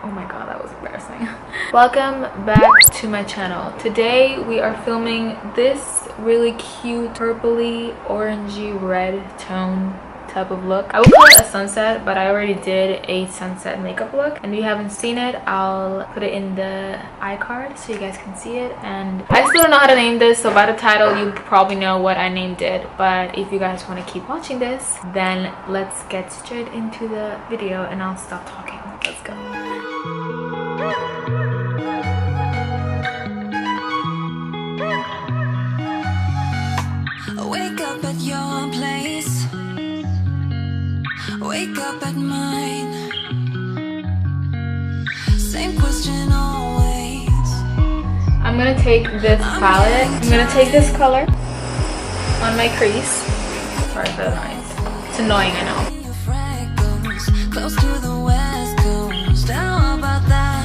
Oh my god, that was embarrassing. Welcome back to my channel. Today we are filming this really cute purpley orangey red tone type of look. I would call it a sunset, but I already did a sunset makeup look, and if you haven't seen it, I'll put it in the iCard so you guys can see it. And I still don't know how to name this, so by the title you probably know what I named it, but if you guys want to keep watching this, then let's get straight into the video and I'll stop talking. Let's go. Wake up at your place, wake up at mine. Same question always. I'm gonna take this palette. I'm gonna take this color on my crease. Sorry for the noise. It's annoying, I know. Close to the west coast. How about that?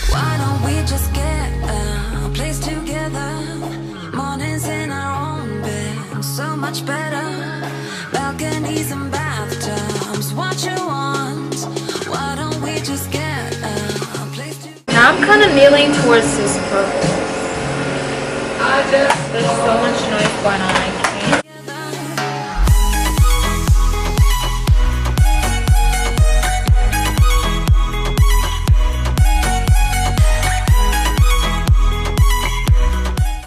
Why don't we just get a place together? Mornings in our own bed, so much better. Balconies and bathtubs, what you want? Why don't we just get a place together? Now I'm kind of kneeling towards this purple. There's so much noise going on, I can't.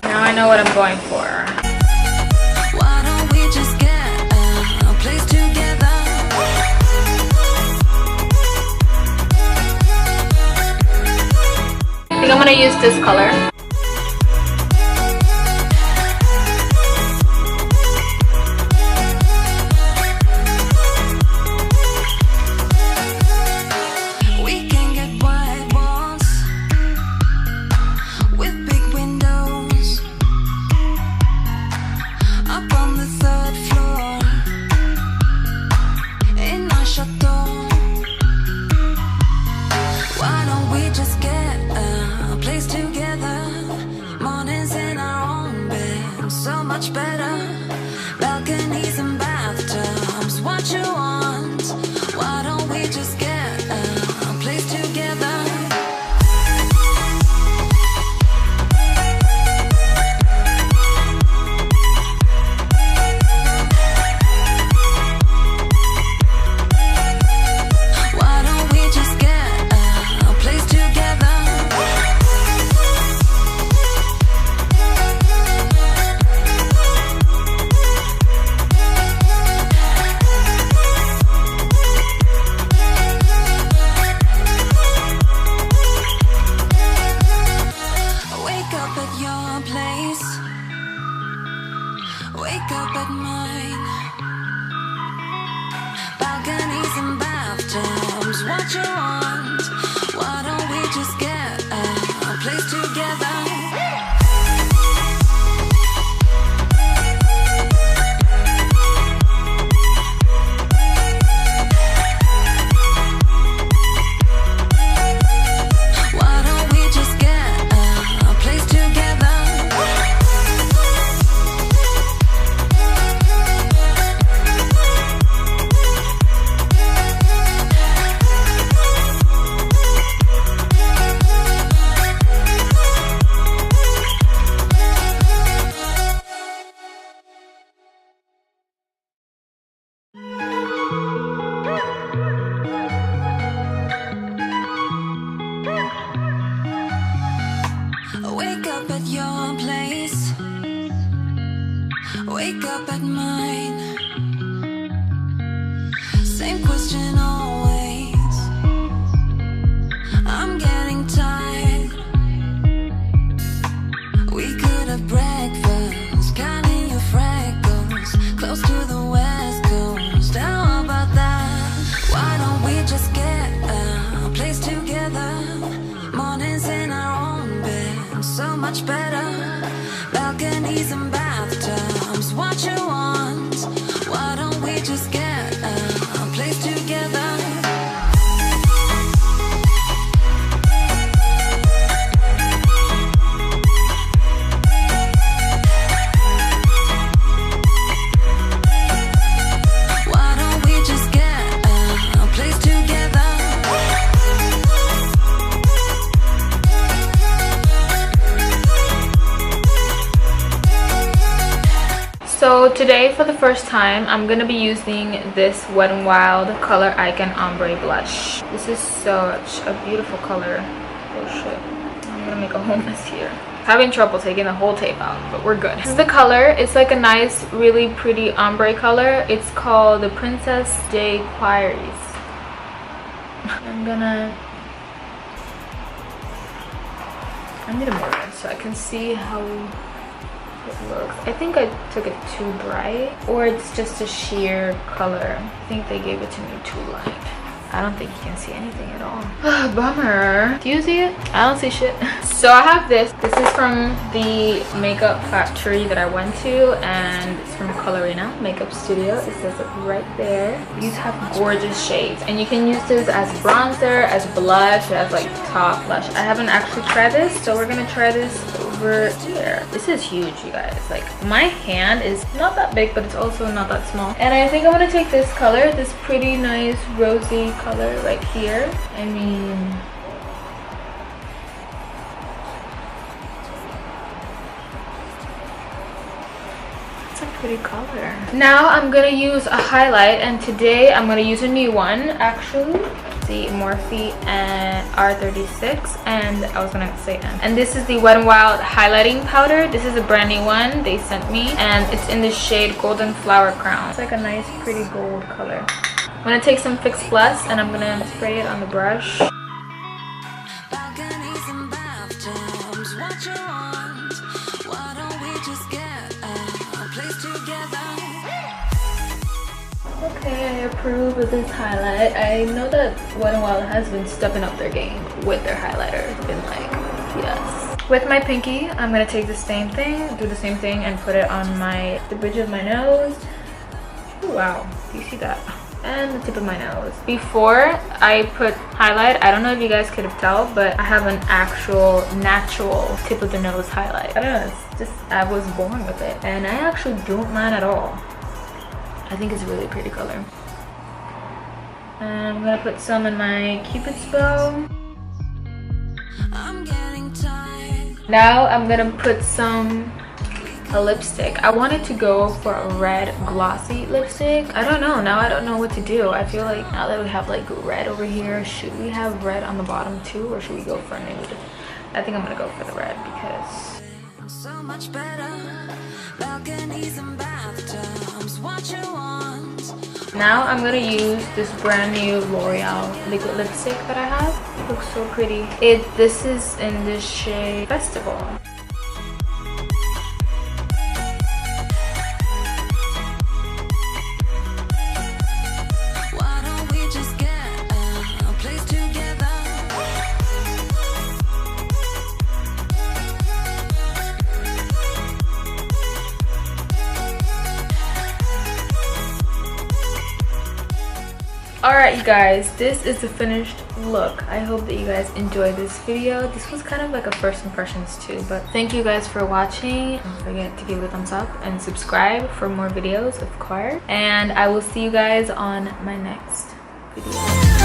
Now I know what I'm going for. Why don't we just get a place together? I think I'm gonna use this color. We can get white walls with big windows up on the third floor in our chateau. Why don't we just get a place together? Mornings in our own bed, so much better. Balconies and bathtubs, what you want? Why don't we just get a place together? Why don't we just get a place together? Wake up at your place, wake up at mine. Balconies and bathtubs, what you want? Why don't we just get a place together? Why don't we just get a place together? Wake up at your place, wake up at mine. Same question always. I'm getting tired. We could have breakfast, counting your freckles, close to the west coast. How about that? Why don't we just get a place together? Mornings in our own bed, so much better. Balconies and bathtubs, what you want? Why don't we just get a place together? Why don't we just get a place together? today, for the first time, I'm gonna be using this Wet n Wild Color Icon Ombre Blush. This is such a beautiful color. Oh shit. I'm gonna make a whole mess here. Having trouble taking the whole tape out, but we're good. This is the color. It's like a nice, really pretty ombre color. It's called the Princess Daiquiries. I need a mirror so I can see how it looks. I think I took it too bright, or it's just a sheer color. I think they gave it to me too light. I don't think you can see anything at all. Bummer. Do you see it? I don't see shit. So I have this. This is from the makeup factory that I went to, and it's from Colorina makeup studio. It says it right there. These have gorgeous shades, and you can use this as bronzer, as blush, as like top blush. I haven't actually tried this, so we're gonna try this over here. This is huge, you guys. Like, my hand is not that big, but it's also not that small. And I think I'm gonna take this color, this pretty nice rosy color right here. I mean, it's a pretty color. Now I'm gonna use a highlight, and today I'm gonna use a new one actually. The Morphe and R36, and I was gonna say N. And this is the Wet n Wild highlighting powder. This is a brand new one they sent me, and it's in the shade Golden Flower Crown. It's like a nice pretty gold color. I'm gonna take some Fix Plus and I'm gonna spray it on the brush. Balconies and bathtubs, what you want? Why don't we just get a place together? Okay, I approve of this highlight. I know that Wet n Wild has been stepping up their game with their highlighter. It's been like, yes. With my pinky, I'm gonna take the same thing, do the same thing, and put it on the bridge of my nose. Ooh, wow, do you see that? And the tip of my nose. Before I put highlight, I don't know if you guys could have tell, but I have an actual natural tip of the nose highlight. I don't know, it's just, I was born with it, and I actually don't mind at all. I think it's a really pretty color. And I'm gonna put some in my Cupid's bow. I'm getting tired. Now I'm gonna put a lipstick. I wanted to go for a red glossy lipstick. I don't know, now I don't know what to do. I feel like now that we have like red over here, should we have red on the bottom too, or should we go for a nude? I think I'm gonna go for the red because So much better. Balconies and bathtubs, what you want? now I'm gonna use this brand new L'Oreal liquid lipstick that I have. It looks so pretty. This is in the shade Festival. Why don't we just get a place together? Alright, you guys, this is the finished look. I hope that you guys enjoyed this video. This was kind of like a first impressions too, but thank you guys for watching. Don't forget to give it a thumbs up and subscribe for more videos, of course. And I will see you guys on my next video.